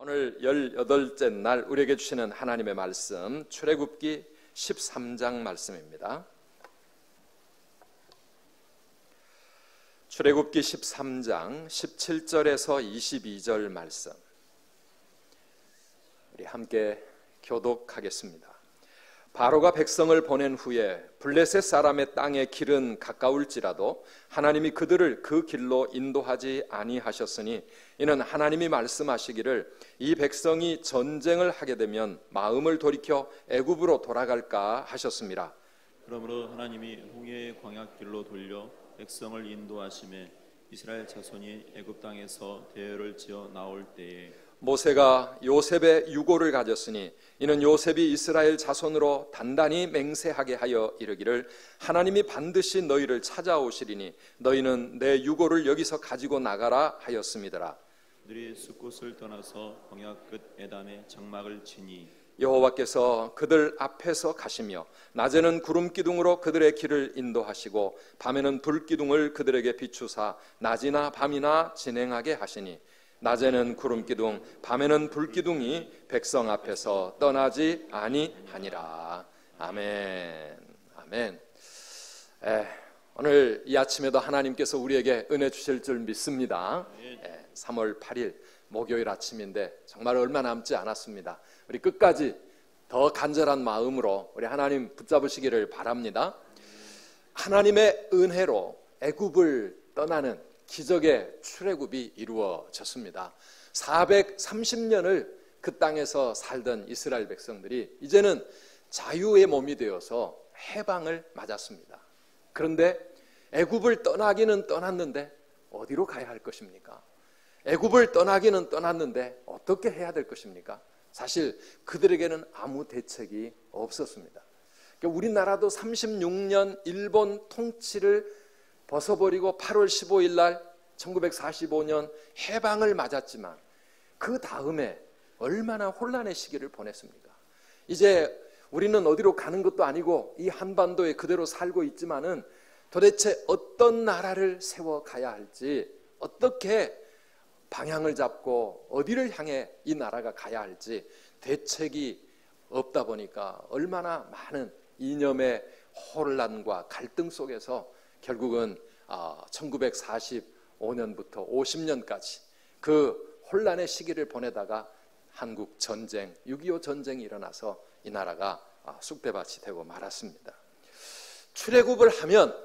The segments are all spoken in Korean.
오늘 18째 날 우리에게 주시는 하나님의 말씀 출애굽기 13장 말씀입니다. 출애굽기 13장 17절에서 22절 말씀 우리 함께 교독하겠습니다. 바로가 백성을 보낸 후에 블레셋 사람의 땅의 길은 가까울지라도 하나님이 그들을 그 길로 인도하지 아니하셨으니 이는 하나님이 말씀하시기를 이 백성이 전쟁을 하게 되면 마음을 돌이켜 애굽으로 돌아갈까 하셨습니다. 그러므로 하나님이 홍해의 광야길로 돌려 백성을 인도하심에 이스라엘 자손이 애굽 땅에서 대열을 지어 나올 때에 모세가 요셉의 유고를 가졌으니 이는 요셉이 이스라엘 자손으로 단단히 맹세하게 하여 이르기를 하나님이 반드시 너희를 찾아오시리니 너희는 내 유고를 여기서 가지고 나가라 하였음이더라. 그들이 숫곳을 떠나서 광야 끝 에담에 장막을 치니 여호와께서 그들 앞에서 가시며 낮에는 구름 기둥으로 그들의 길을 인도하시고 밤에는 불 기둥을 그들에게 비추사 낮이나 밤이나 진행하게 하시니 낮에는 구름 기둥 밤에는 불 기둥이 백성 앞에서 떠나지 아니하니라. 아멘. 아멘. 오늘 이 아침에도 하나님께서 우리에게 은혜 주실 줄 믿습니다. 3월 8일 목요일 아침인데 정말 얼마 남지 않았습니다. 우리 끝까지 더 간절한 마음으로 우리 하나님 붙잡으시기를 바랍니다. 하나님의 은혜로 애굽을 떠나는 기적의 출애굽이 이루어졌습니다. 430년을 그 땅에서 살던 이스라엘 백성들이 이제는 자유의 몸이 되어서 해방을 맞았습니다. 그런데 애굽을 떠나기는 떠났는데 어디로 가야 할 것입니까? 애굽을 떠나기는 떠났는데 어떻게 해야 될 것입니까? 사실 그들에게는 아무 대책이 없었습니다. 그러니까 우리나라도 36년 일본 통치를 벗어버리고 8월 15일 날 1945년 해방을 맞았지만 그 다음에 얼마나 혼란의 시기를 보냈습니까? 이제 우리는 어디로 가는 것도 아니고 이 한반도에 그대로 살고 있지만은 도대체 어떤 나라를 세워가야 할지, 어떻게 방향을 잡고 어디를 향해 이 나라가 가야 할지 대책이 없다 보니까 얼마나 많은 이념의 혼란과 갈등 속에서 결국은 1945년부터 50년까지 그 혼란의 시기를 보내다가 한국 전쟁, 6.25 전쟁이 일어나서 이 나라가 쑥대밭이 되고 말았습니다. 출애굽을 하면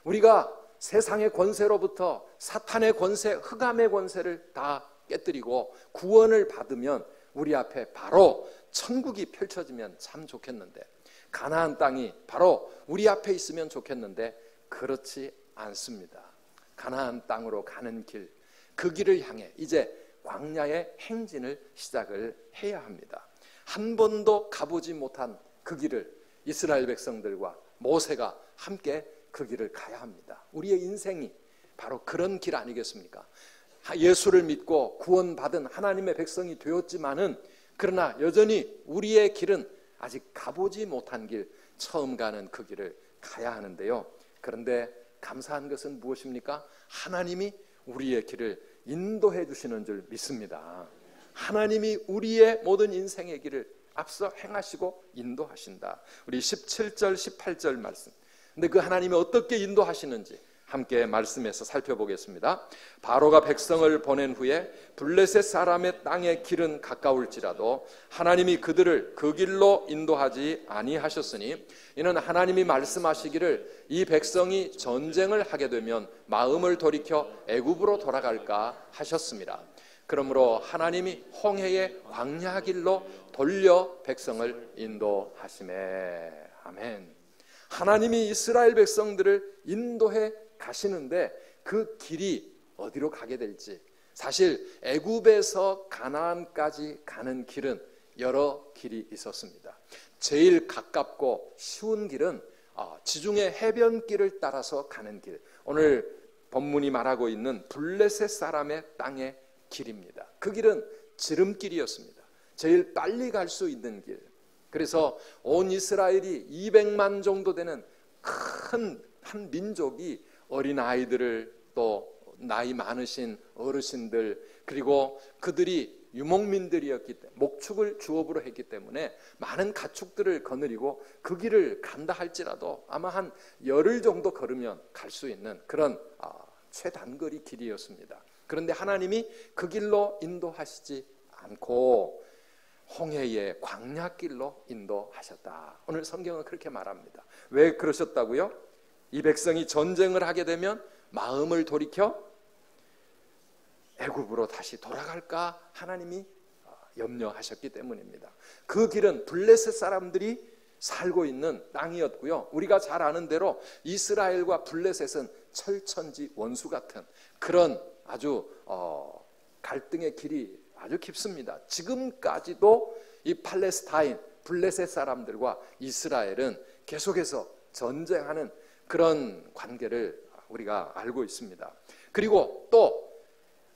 우리가 세상의 권세로부터 사탄의 권세, 흑암의 권세를 다 깨뜨리고 구원을 받으면 우리 앞에 바로 천국이 펼쳐지면 참 좋겠는데, 가나안 땅이 바로 우리 앞에 있으면 좋겠는데 그렇지 않습니다. 가나안 땅으로 가는 길, 그 길을 향해 이제 광야의 행진을 시작을 해야 합니다. 한 번도 가보지 못한 그 길을 이스라엘 백성들과 모세가 함께 그 길을 가야 합니다. 우리의 인생이 바로 그런 길 아니겠습니까? 예수를 믿고 구원받은 하나님의 백성이 되었지만은 그러나 여전히 우리의 길은 아직 가보지 못한 길, 처음 가는 그 길을 가야 하는데요. 그런데 감사한 것은 무엇입니까? 하나님이 우리의 길을 인도해 주시는 줄 믿습니다. 하나님이 우리의 모든 인생의 길을 앞서 행하시고 인도하신다. 우리 17절 18절 말씀, 근데 그 하나님이 어떻게 인도하시는지 함께 말씀에서 살펴보겠습니다. 바로가 백성을 보낸 후에 블레셋 사람의 땅의 길은 가까울지라도 하나님이 그들을 그 길로 인도하지 아니하셨으니 이는 하나님이 말씀하시기를 이 백성이 전쟁을 하게 되면 마음을 돌이켜 애굽으로 돌아갈까 하셨습니다. 그러므로 하나님이 홍해의 광야 길로 돌려 백성을 인도하시매. 아멘. 하나님이 이스라엘 백성들을 인도해 가시는데 그 길이 어디로 가게 될지, 사실 애굽에서 가나안까지 가는 길은 여러 길이 있었습니다. 제일 가깝고 쉬운 길은 지중해 해변길을 따라서 가는 길, 오늘 본문이 말하고 있는 블레셋 사람의 땅의 길입니다. 그 길은 지름길이었습니다. 제일 빨리 갈 수 있는 길. 그래서 온 이스라엘이 200만 정도 되는 큰 한 민족이 어린아이들을 또 나이 많으신 어르신들 그리고 그들이 유목민들이었기 때문에 목축을 주업으로 했기 때문에 많은 가축들을 거느리고 그 길을 간다 할지라도 아마 한 열흘 정도 걸으면 갈 수 있는 그런 최단거리 길이었습니다. 그런데 하나님이 그 길로 인도하시지 않고 홍해의 광야길로 인도하셨다. 오늘 성경은 그렇게 말합니다. 왜 그러셨다고요? 이 백성이 전쟁을 하게 되면 마음을 돌이켜 애굽으로 다시 돌아갈까 하나님이 염려하셨기 때문입니다. 그 길은 블레셋 사람들이 살고 있는 땅이었고요. 우리가 잘 아는 대로 이스라엘과 블레셋은 철천지 원수 같은 그런 아주 갈등의 길이 아주 깊습니다. 지금까지도 이 팔레스타인 블레셋 사람들과 이스라엘은 계속해서 전쟁하는 그런 관계를 우리가 알고 있습니다. 그리고 또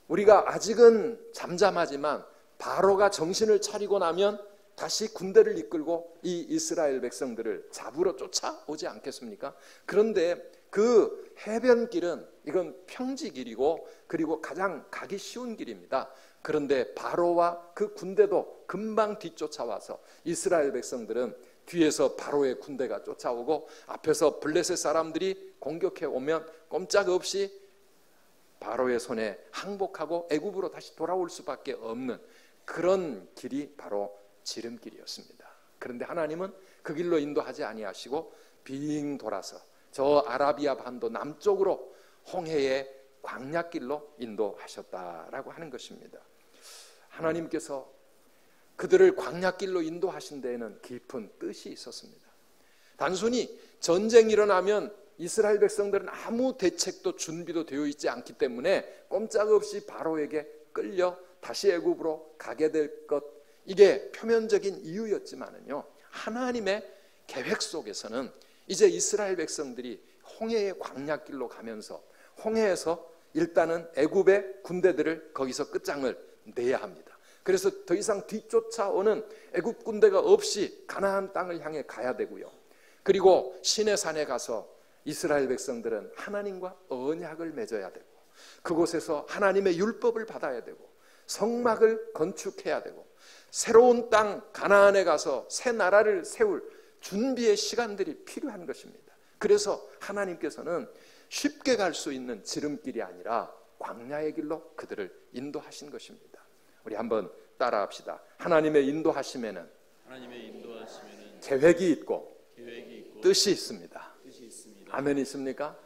우리가 아직은 잠잠하지만 바로가 정신을 차리고 나면 다시 군대를 이끌고 이 이스라엘 백성들을 잡으러 쫓아오지 않겠습니까? 그런데 그 해변길은 이건 평지길이고 그리고 가장 가기 쉬운 길입니다. 그런데 바로와 그 군대도 금방 뒤쫓아와서 이스라엘 백성들은 뒤에서 바로의 군대가 쫓아오고 앞에서 블레셋 사람들이 공격해 오면 꼼짝없이 바로의 손에 항복하고 애굽으로 다시 돌아올 수밖에 없는 그런 길이 바로 지름길이었습니다. 그런데 하나님은 그 길로 인도하지 아니하시고 빙 돌아서 저 아라비아 반도 남쪽으로 홍해의 광야길로 인도하셨다라고 하는 것입니다. 하나님께서 그들을 광야길로 인도하신 데에는 깊은 뜻이 있었습니다. 단순히 전쟁이 일어나면 이스라엘 백성들은 아무 대책도 준비도 되어 있지 않기 때문에 꼼짝없이 바로에게 끌려 다시 애굽으로 가게 될 것, 이게 표면적인 이유였지만은요, 하나님의 계획 속에서는 이제 이스라엘 백성들이 홍해의 광야길로 가면서 홍해에서 일단은 애굽의 군대들을 거기서 끝장을 내야 합니다. 그래서 더 이상 뒤쫓아오는 애굽 군대가 없이 가나안 땅을 향해 가야 되고요. 그리고 시내산에 가서 이스라엘 백성들은 하나님과 언약을 맺어야 되고 그곳에서 하나님의 율법을 받아야 되고 성막을 건축해야 되고 새로운 땅 가나안에 가서 새 나라를 세울 준비의 시간들이 필요한 것입니다. 그래서 하나님께서는 쉽게 갈 수 있는 지름길이 아니라 광야의 길로 그들을 인도하신 것입니다. 우리 한번 따라합시다. 하나님의 인도하심에는 계획이 있고 뜻이 있습니다. 아멘 있습니까?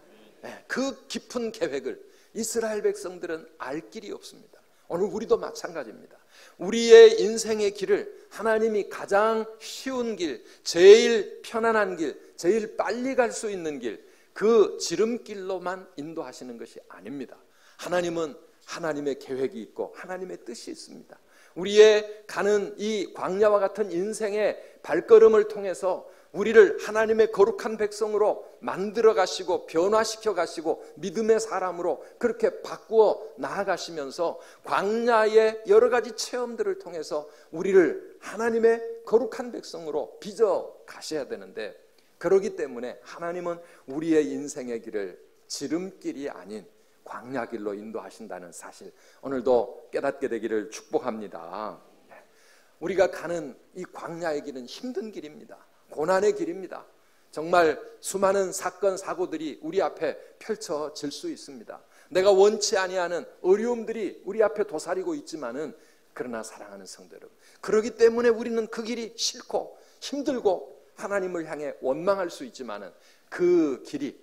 네, 그 깊은 계획을 이스라엘 백성들은 알 길이 없습니다. 오늘 우리도 마찬가지입니다. 우리의 인생의 길을 하나님이 가장 쉬운 길, 제일 편안한 길, 제일 빨리 갈 수 있는 길, 그 지름길로만 인도하시는 것이 아닙니다. 하나님은 하나님의 계획이 있고 하나님의 뜻이 있습니다. 우리의 가는 이 광야와 같은 인생의 발걸음을 통해서 우리를 하나님의 거룩한 백성으로 만들어 가시고 변화시켜 가시고 믿음의 사람으로 그렇게 바꾸어 나아가시면서 광야의 여러 가지 체험들을 통해서 우리를 하나님의 거룩한 백성으로 빚어 가셔야 되는데, 그러기 때문에 하나님은 우리의 인생의 길을 지름길이 아닌 광야길로 인도하신다는 사실, 오늘도 깨닫게 되기를 축복합니다. 우리가 가는 이 광야의 길은 힘든 길입니다. 고난의 길입니다. 정말 수많은 사건 사고들이 우리 앞에 펼쳐질 수 있습니다. 내가 원치 아니하는 어려움들이 우리 앞에 도사리고 있지만은, 그러나 사랑하는 성도 여러분, 그러기 때문에 우리는 그 길이 싫고 힘들고 하나님을 향해 원망할 수 있지만은 그 길이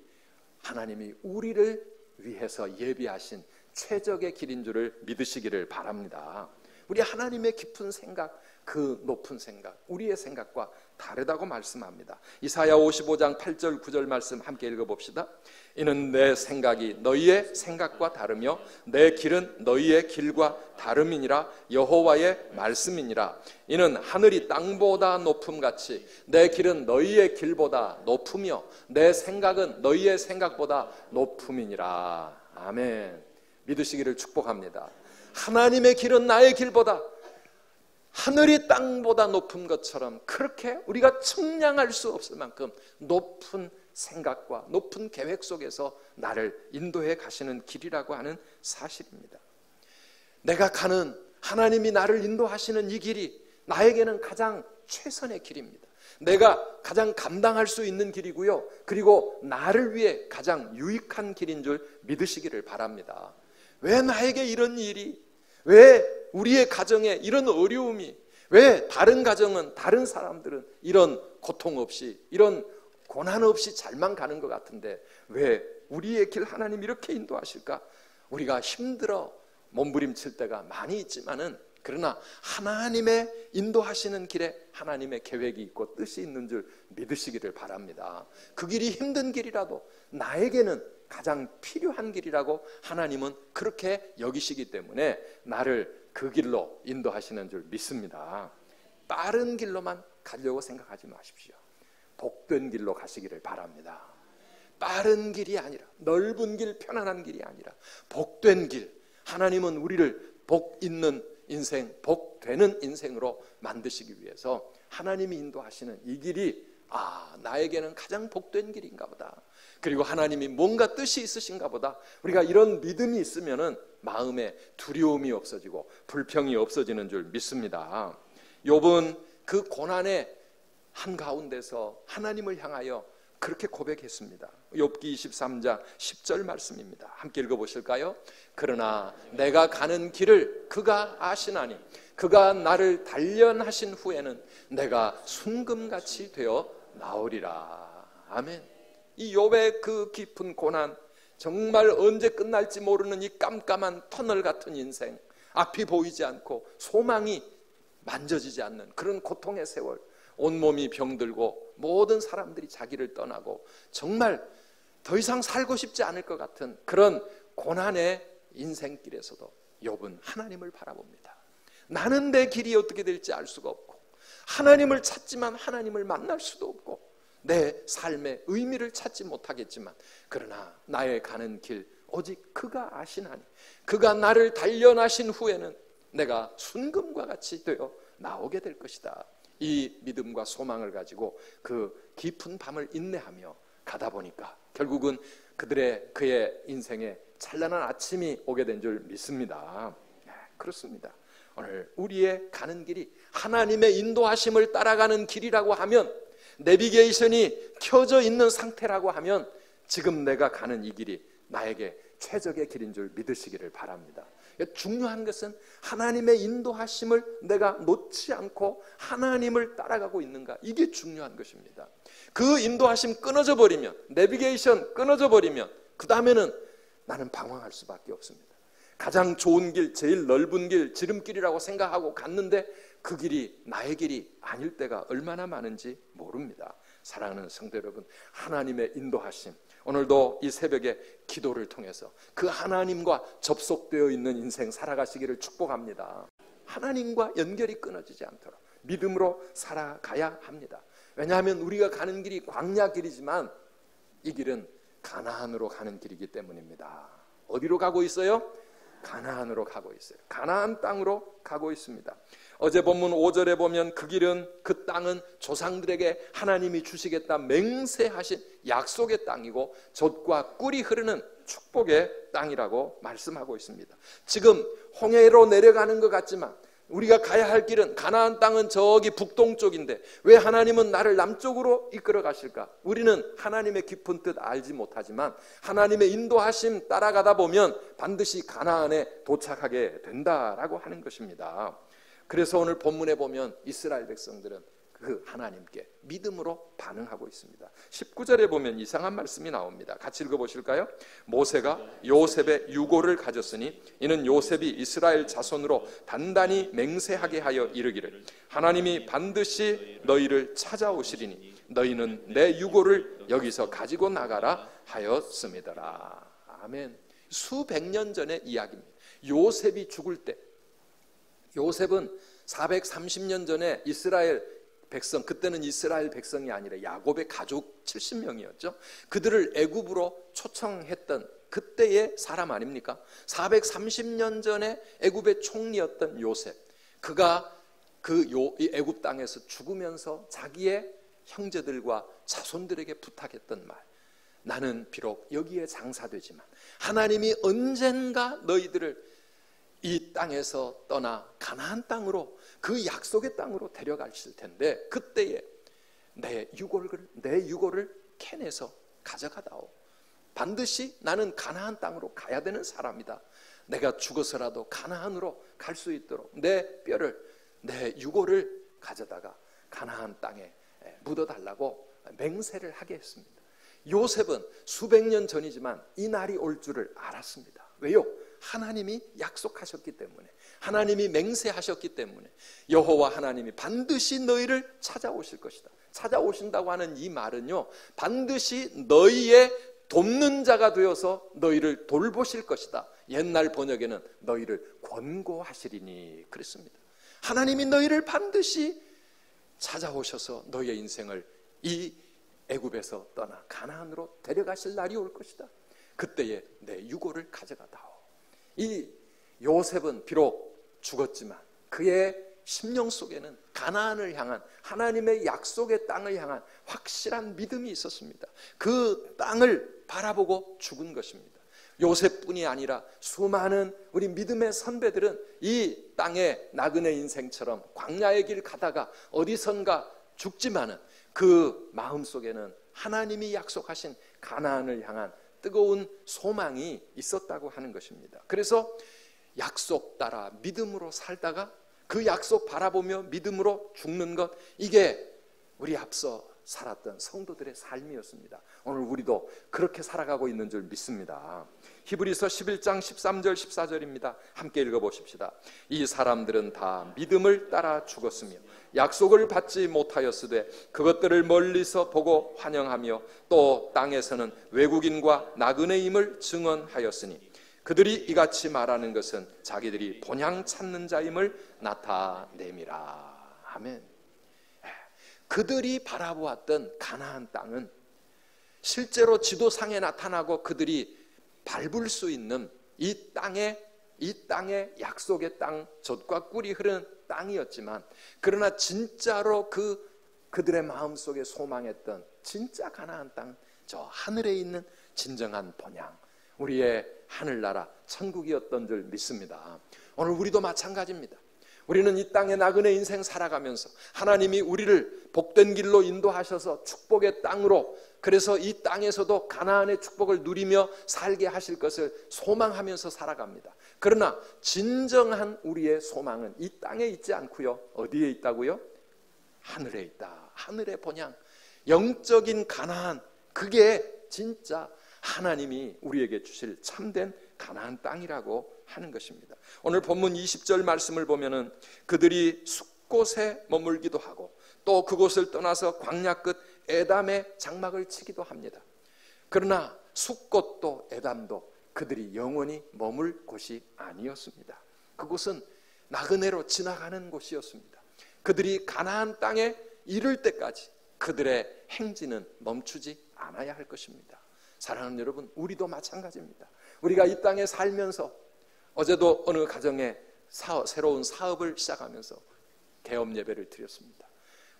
하나님이 우리를 위해서 예비하신 최적의 길인 줄을 믿으시기를 바랍니다. 우리 하나님의 깊은 생각, 그 높은 생각, 우리의 생각과 다르다고 말씀합니다. 이사야 55장 8절 9절 말씀 함께 읽어봅시다. 이는 내 생각이 너희의 생각과 다르며 내 길은 너희의 길과 다름이니라. 여호와의 말씀이니라. 이는 하늘이 땅보다 높음같이 내 길은 너희의 길보다 높으며 내 생각은 너희의 생각보다 높음이니라. 아멘. 믿으시기를 축복합니다. 하나님의 길은 나의 길보다, 하늘이 땅보다 높은 것처럼 그렇게 우리가 측량할 수 없을 만큼 높은 생각과 높은 계획 속에서 나를 인도해 가시는 길이라고 하는 사실입니다. 내가 가는 하나님이 나를 인도하시는 이 길이 나에게는 가장 최선의 길입니다. 내가 가장 감당할 수 있는 길이고요. 그리고 나를 위해 가장 유익한 길인 줄 믿으시기를 바랍니다. 왜 나에게 이런 일이, 왜 우리의 가정에 이런 어려움이, 왜 다른 가정은, 다른 사람들은 이런 고통 없이, 이런 고난 없이 잘만 가는 것 같은데 왜 우리의 길 하나님 이렇게 인도하실까? 우리가 힘들어 몸부림칠 때가 많이 있지만은, 그러나 하나님의 인도하시는 길에 하나님의 계획이 있고 뜻이 있는 줄 믿으시기를 바랍니다. 그 길이 힘든 길이라도 나에게는 가장 필요한 길이라고 하나님은 그렇게 여기시기 때문에 나를 그 길로 인도하시는 줄 믿습니다. 빠른 길로만 가려고 생각하지 마십시오. 복된 길로 가시기를 바랍니다. 빠른 길이 아니라, 넓은 길, 편안한 길이 아니라 복된 길, 하나님은 우리를 복 있는 인생, 복 되는 인생으로 만드시기 위해서 하나님이 인도하시는 이 길이 나에게는 가장 복된 길인가 보다, 그리고 하나님이 뭔가 뜻이 있으신가 보다, 우리가 이런 믿음이 있으면은 마음에 두려움이 없어지고 불평이 없어지는 줄 믿습니다. 욥은 그 고난의 한가운데서 하나님을 향하여 그렇게 고백했습니다. 욥기 23장 10절 말씀입니다. 함께 읽어보실까요? 그러나 내가 가는 길을 그가 아시나니 그가 나를 단련하신 후에는 내가 순금같이 되어 나오리라. 아멘. 이 욥의 그 깊은 고난, 정말 언제 끝날지 모르는 이 깜깜한 터널 같은 인생, 앞이 보이지 않고 소망이 만져지지 않는 그런 고통의 세월, 온몸이 병들고 모든 사람들이 자기를 떠나고 정말 더 이상 살고 싶지 않을 것 같은 그런 고난의 인생길에서도 욥은 하나님을 바라봅니다. 나는 내 길이 어떻게 될지 알 수가 없고, 하나님을 찾지만 하나님을 만날 수도 없고, 내 삶의 의미를 찾지 못하겠지만, 그러나 나의 가는 길 오직 그가 아시나니 그가 나를 단련하신 후에는 내가 순금과 같이 되어 나오게 될 것이다. 이 믿음과 소망을 가지고 그 깊은 밤을 인내하며 가다 보니까 결국은 그의 인생에 찬란한 아침이 오게 된 줄 믿습니다. 그렇습니다. 오늘 우리의 가는 길이 하나님의 인도하심을 따라가는 길이라고 하면, 내비게이션이 켜져 있는 상태라고 하면 지금 내가 가는 이 길이 나에게 최적의 길인 줄 믿으시기를 바랍니다. 중요한 것은 하나님의 인도하심을 내가 놓지 않고 하나님을 따라가고 있는가, 이게 중요한 것입니다. 그 인도하심 끊어져 버리면, 내비게이션 끊어져 버리면 그 다음에는 나는 방황할 수밖에 없습니다. 가장 좋은 길, 제일 넓은 길, 지름길이라고 생각하고 갔는데 그 길이 나의 길이 아닐 때가 얼마나 많은지 모릅니다. 사랑하는 성도 여러분, 하나님의 인도하심, 오늘도 이 새벽에 기도를 통해서 그 하나님과 접속되어 있는 인생 살아가시기를 축복합니다. 하나님과 연결이 끊어지지 않도록 믿음으로 살아가야 합니다. 왜냐하면 우리가 가는 길이 광야 길이지만 이 길은 가나안으로 가는 길이기 때문입니다. 어디로 가고 있어요? 가나안으로 가고 있어요. 가나안 땅으로 가고 있습니다. 어제 본문 5절에 보면 그 길은, 그 땅은 조상들에게 하나님이 주시겠다 맹세하신 약속의 땅이고 젖과 꿀이 흐르는 축복의 땅이라고 말씀하고 있습니다. 지금 홍해로 내려가는 것 같지만 우리가 가야 할 길은, 가나안 땅은 저기 북동쪽인데 왜 하나님은 나를 남쪽으로 이끌어 가실까? 우리는 하나님의 깊은 뜻 알지 못하지만 하나님의 인도하심 따라가다 보면 반드시 가나안에 도착하게 된다라고 하는 것입니다. 그래서 오늘 본문에 보면 이스라엘 백성들은 그 하나님께 믿음으로 반응하고 있습니다. 19절에 보면 이상한 말씀이 나옵니다. 같이 읽어보실까요? 모세가 요셉의 유고를 가졌으니 이는 요셉이 이스라엘 자손으로 단단히 맹세하게 하여 이르기를 하나님이 반드시 너희를 찾아오시리니 너희는 내 유고를 여기서 가지고 나가라 하였음이더라. 아멘. 수백 년 전의 이야기입니다. 요셉이 죽을 때, 요셉은 430년 전에 이스라엘 백성, 그때는 이스라엘 백성이 아니라 야곱의 가족 70명이었죠. 그들을 애굽으로 초청했던 그때의 사람 아닙니까? 430년 전에 애굽의 총리였던 요셉, 그가 이 애굽 땅에서 죽으면서 자기의 형제들과 자손들에게 부탁했던 말, 나는 비록 여기에 장사되지만 하나님이 언젠가 너희들을 이 땅에서 떠나 가나안 땅으로, 그 약속의 땅으로 데려가실 텐데, 그때에 내 유골을 캐내서 가져가다오. 반드시 나는 가나안 땅으로 가야 되는 사람이다. 내가 죽어서라도 가나안으로 갈 수 있도록 내 유골을 가져다가 가나안 땅에 묻어달라고 맹세를 하게 했습니다. 요셉은 수백 년 전이지만 이 날이 올 줄을 알았습니다. 왜요? 하나님이 약속하셨기 때문에, 하나님이 맹세하셨기 때문에, 여호와 하나님이 반드시 너희를 찾아오실 것이다. 찾아오신다고 하는 이 말은요, 반드시 너희의 돕는 자가 되어서 너희를 돌보실 것이다. 옛날 번역에는 너희를 권고하시리니 그랬습니다. 하나님이 너희를 반드시 찾아오셔서 너희의 인생을 이 애굽에서 떠나 가나안으로 데려가실 날이 올 것이다. 그때에 내 유골을 가져가다오. 이 요셉은 비록 죽었지만 그의 심령 속에는 가나안을 향한, 하나님의 약속의 땅을 향한 확실한 믿음이 있었습니다. 그 땅을 바라보고 죽은 것입니다. 요셉뿐이 아니라 수많은 우리 믿음의 선배들은 이 땅의 나그네 인생처럼 광야의 길 가다가 어디선가 죽지만은 그 마음속에는 하나님이 약속하신 가나안을 향한 뜨거운 소망이 있었다고 하는 것입니다. 그래서 약속 따라 믿음으로 살다가 그 약속 바라보며 믿음으로 죽는 것, 이게 우리 앞서 살았던 성도들의 삶이었습니다. 오늘 우리도 그렇게 살아가고 있는 줄 믿습니다. 히브리서 11장 13절 14절입니다. 함께 읽어보십시다. 이 사람들은 다 믿음을 따라 죽었으며 약속을 받지 못하였으되 그것들을 멀리서 보고 환영하며 또 땅에서는 외국인과 나그네임을 증언하였으니 그들이 이같이 말하는 것은 자기들이 본향 찾는 자임을 나타냄이라. 아멘. 그들이 바라보았던 가나안 땅은 실제로 지도상에 나타나고 그들이 밟을 수 있는 이 땅의 약속의 땅, 젖과 꿀이 흐르는 땅이었지만, 그러나 진짜로 그들의 마음속에 소망했던 진짜 가나안 땅, 저 하늘에 있는 진정한 본향, 우리의 하늘나라 천국이었던 줄 믿습니다. 오늘 우리도 마찬가지입니다. 우리는 이 땅의 나그네 인생 살아가면서 하나님이 우리를 복된 길로 인도하셔서 축복의 땅으로, 그래서 이 땅에서도 가나안의 축복을 누리며 살게 하실 것을 소망하면서 살아갑니다. 그러나 진정한 우리의 소망은 이 땅에 있지 않고요, 어디에 있다고요? 하늘에 있다. 하늘의 본향, 영적인 가나안, 그게 진짜 하나님이 우리에게 주실 참된 가나안 땅이라고 하는 것입니다. 오늘 본문 20절 말씀을 보면은 그들이 숲곳에 머물기도 하고 또 그곳을 떠나서 광야 끝 에담에 장막을 치기도 합니다. 그러나 숲곳도 에담도 그들이 영원히 머물 곳이 아니었습니다. 그곳은 나그네로 지나가는 곳이었습니다. 그들이 가나안 땅에 이를 때까지 그들의 행진은 멈추지 않아야 할 것입니다. 사랑하는 여러분, 우리도 마찬가지입니다. 우리가 이 땅에 살면서, 어제도 어느 가정에 새로운 사업을 시작하면서 개업 예배를 드렸습니다.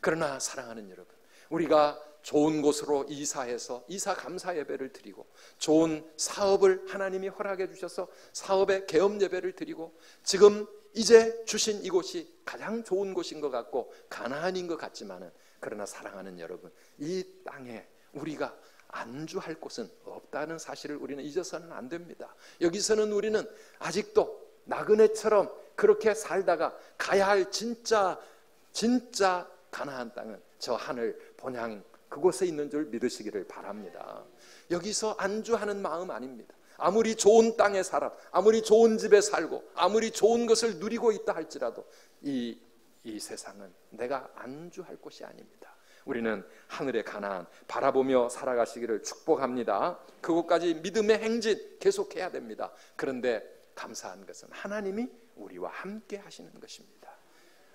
그러나 사랑하는 여러분, 우리가 좋은 곳으로 이사해서 이사 감사 예배를 드리고 좋은 사업을 하나님이 허락해 주셔서 사업의 개업 예배를 드리고 지금 이제 주신 이곳이 가장 좋은 곳인 것 같고 가나안인 것 같지만은, 그러나 사랑하는 여러분, 이 땅에 우리가 안주할 곳은 없다는 사실을 우리는 잊어서는 안 됩니다. 여기서는 우리는 아직도 나그네처럼 그렇게 살다가 가야 할 진짜 가나안 땅은 저 하늘 본향 그곳에 있는 줄 믿으시기를 바랍니다. 여기서 안주하는 마음 아닙니다. 아무리 좋은 땅에 살아, 아무리 좋은 집에 살고 아무리 좋은 것을 누리고 있다 할지라도 이 세상은 내가 안주할 곳이 아닙니다. 우리는 하늘의 가나안 바라보며 살아가시기를 축복합니다. 그곳까지 믿음의 행진 계속해야 됩니다. 그런데 감사한 것은 하나님이 우리와 함께 하시는 것입니다.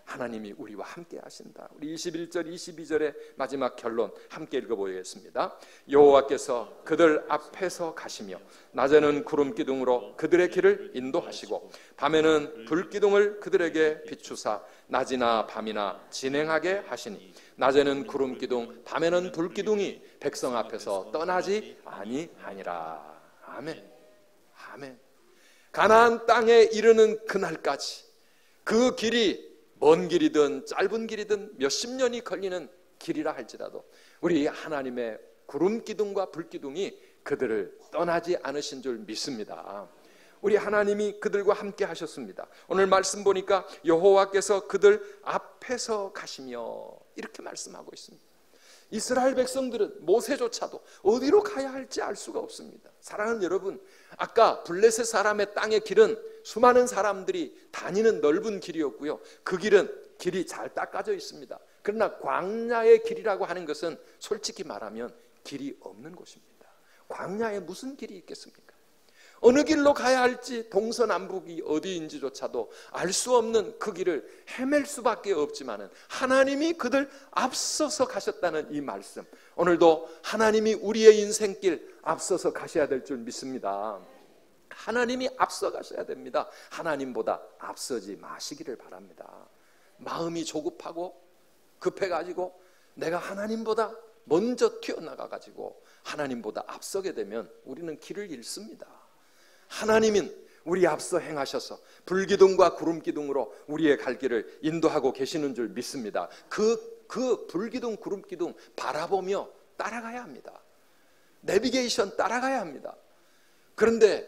하나님이 우리와 함께 하신다. 우리 21절 22절의 마지막 결론 함께 읽어보겠습니다. 여호와께서 그들 앞에서 가시며 낮에는 구름 기둥으로 그들의 길을 인도하시고 밤에는 불 기둥을 그들에게 비추사 낮이나 밤이나 진행하게 하시니 낮에는 구름 기둥 밤에는 불 기둥이 백성 앞에서 떠나지 아니하니라. 아멘. 아멘. 가나안 땅에 이르는 그날까지 그 길이 먼 길이든 짧은 길이든 몇십 년이 걸리는 길이라 할지라도 우리 하나님의 구름 기둥과 불 기둥이 그들을 떠나지 않으신 줄 믿습니다. 우리 하나님이 그들과 함께 하셨습니다. 오늘 말씀 보니까 여호와께서 그들 앞에서 가시며 이렇게 말씀하고 있습니다. 이스라엘 백성들은 모세조차도 어디로 가야 할지 알 수가 없습니다. 사랑하는 여러분, 아까 블레셋 사람의 땅의 길은 수많은 사람들이 다니는 넓은 길이었고요, 그 길이 잘 닦아져 있습니다. 그러나 광야의 길이라고 하는 것은 솔직히 말하면 길이 없는 곳입니다. 광야에 무슨 길이 있겠습니까? 어느 길로 가야 할지 동서남북이 어디인지조차도 알 수 없는 그 길을 헤맬 수밖에 없지만은 하나님이 그들 앞서서 가셨다는 이 말씀, 오늘도 하나님이 우리의 인생길 앞서서 가셔야 될 줄 믿습니다. 하나님이 앞서 가셔야 됩니다. 하나님보다 앞서지 마시기를 바랍니다. 마음이 조급하고 급해가지고 내가 하나님보다 먼저 튀어나가가지고 하나님보다 앞서게 되면 우리는 길을 잃습니다. 하나님은 우리 앞서 행하셔서 불기둥과 구름기둥으로 우리의 갈 길을 인도하고 계시는 줄 믿습니다. 그 불기둥, 구름기둥 바라보며 따라가야 합니다. 내비게이션 따라가야 합니다. 그런데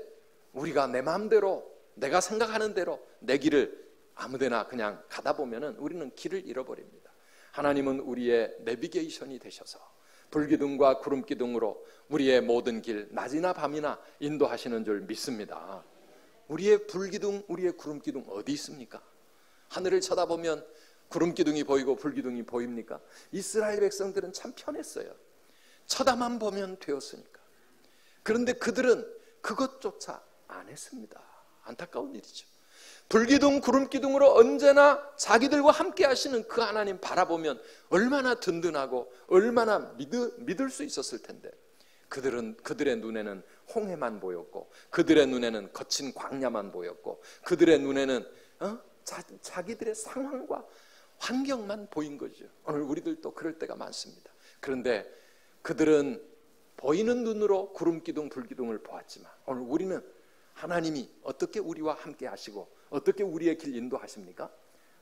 우리가 내 마음대로, 내가 생각하는 대로 내 길을 아무데나 그냥 가다 보면은 우리는 길을 잃어버립니다. 하나님은 우리의 내비게이션이 되셔서 불기둥과 구름기둥으로 우리의 모든 길, 낮이나 밤이나 인도하시는 줄 믿습니다. 우리의 불기둥, 우리의 구름기둥 어디 있습니까? 하늘을 쳐다보면 구름기둥이 보이고 불기둥이 보입니까? 이스라엘 백성들은 참 편했어요. 쳐다만 보면 되었으니까. 그런데 그들은 그것조차 안 했습니다. 안타까운 일이죠. 불기둥, 구름기둥으로 언제나 자기들과 함께 하시는 그 하나님 바라보면 얼마나 든든하고 얼마나 믿을 수 있었을 텐데, 그들의 눈에는 홍해만 보였고, 그들의 눈에는 거친 광야만 보였고, 그들의 눈에는 자기들의 상황과 환경만 보인 거죠. 오늘 우리들도 그럴 때가 많습니다. 그런데 그들은 보이는 눈으로 구름기둥, 불기둥을 보았지만 오늘 우리는 하나님이 어떻게 우리와 함께 하시고 어떻게 우리의 길 인도하십니까?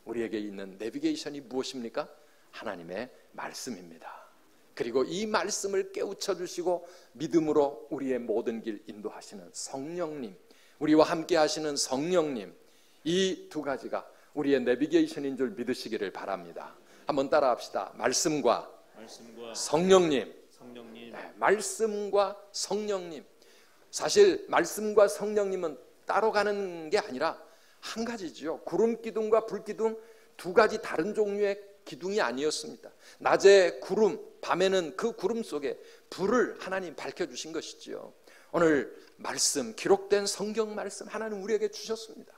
우리에게 있는 내비게이션이 무엇입니까? 하나님의 말씀입니다. 그리고 이 말씀을 깨우쳐 주시고 믿음으로 우리의 모든 길 인도하시는 성령님, 우리와 함께 하시는 성령님, 이 두 가지가 우리의 내비게이션인 줄 믿으시기를 바랍니다. 한번 따라합시다. 말씀과 성령님. 네, 말씀과 성령님. 사실 말씀과 성령님은 따로 가는 게 아니라 한 가지죠. 구름기둥과 불기둥 두 가지 다른 종류의 기둥이 아니었습니다. 낮에 구름, 밤에는 그 구름 속에 불을 하나님 밝혀주신 것이지요. 오늘 말씀, 기록된 성경 말씀 하나님 우리에게 주셨습니다.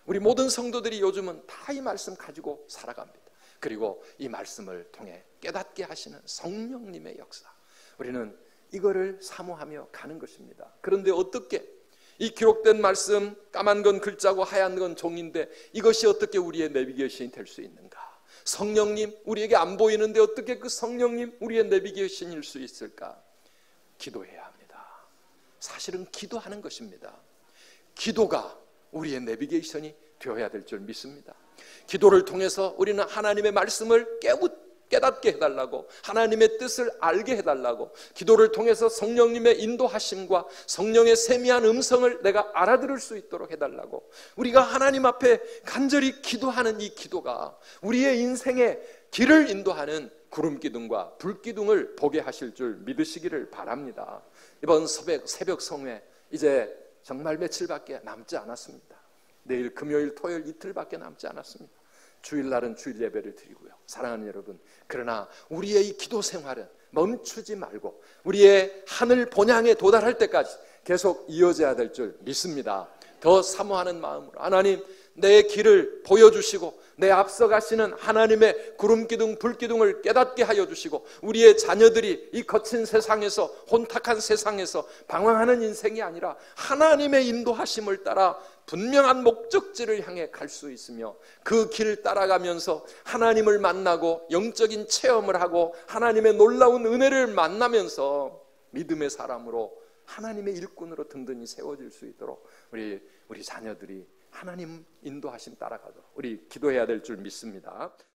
우리 모든 성도들이 요즘은 다 이 말씀 가지고 살아갑니다. 그리고 이 말씀을 통해 깨닫게 하시는 성령님의 역사, 우리는 이거를 사모하며 가는 것입니다. 그런데 어떻게 이 기록된 말씀, 까만 건 글자고 하얀 건 종인데 이것이 어떻게 우리의 내비게이션이 될 수 있는가? 성령님, 우리에게 안 보이는데 어떻게 그 성령님 우리의 내비게이션일 수 있을까? 기도해야 합니다. 사실은 기도하는 것입니다. 기도가 우리의 내비게이션이 되어야 될 줄 믿습니다. 기도를 통해서 우리는 하나님의 말씀을 깨닫게 해달라고, 하나님의 뜻을 알게 해달라고, 기도를 통해서 성령님의 인도하심과 성령의 세미한 음성을 내가 알아들을 수 있도록 해달라고, 우리가 하나님 앞에 간절히 기도하는 이 기도가 우리의 인생의 길을 인도하는 구름기둥과 불기둥을 보게 하실 줄 믿으시기를 바랍니다. 이번 새벽 성회 이제 정말 며칠밖에 남지 않았습니다. 내일 금요일, 토요일 이틀밖에 남지 않았습니다. 주일날은 주일 예배를 드리고요. 사랑하는 여러분, 그러나 우리의 이 기도 생활은 멈추지 말고 우리의 하늘 본향에 도달할 때까지 계속 이어져야 될 줄 믿습니다. 더 사모하는 마음으로 하나님, 내 길을 보여주시고 내 앞서 가시는 하나님의 구름기둥, 불기둥을 깨닫게 하여 주시고, 우리의 자녀들이 이 거친 세상에서, 혼탁한 세상에서 방황하는 인생이 아니라 하나님의 인도하심을 따라 분명한 목적지를 향해 갈 수 있으며, 그 길 따라가면서 하나님을 만나고 영적인 체험을 하고 하나님의 놀라운 은혜를 만나면서 믿음의 사람으로 하나님의 일꾼으로 든든히 세워질 수 있도록 우리 자녀들이 하나님 인도하심 따라가도록 우리 기도해야 될 줄 믿습니다.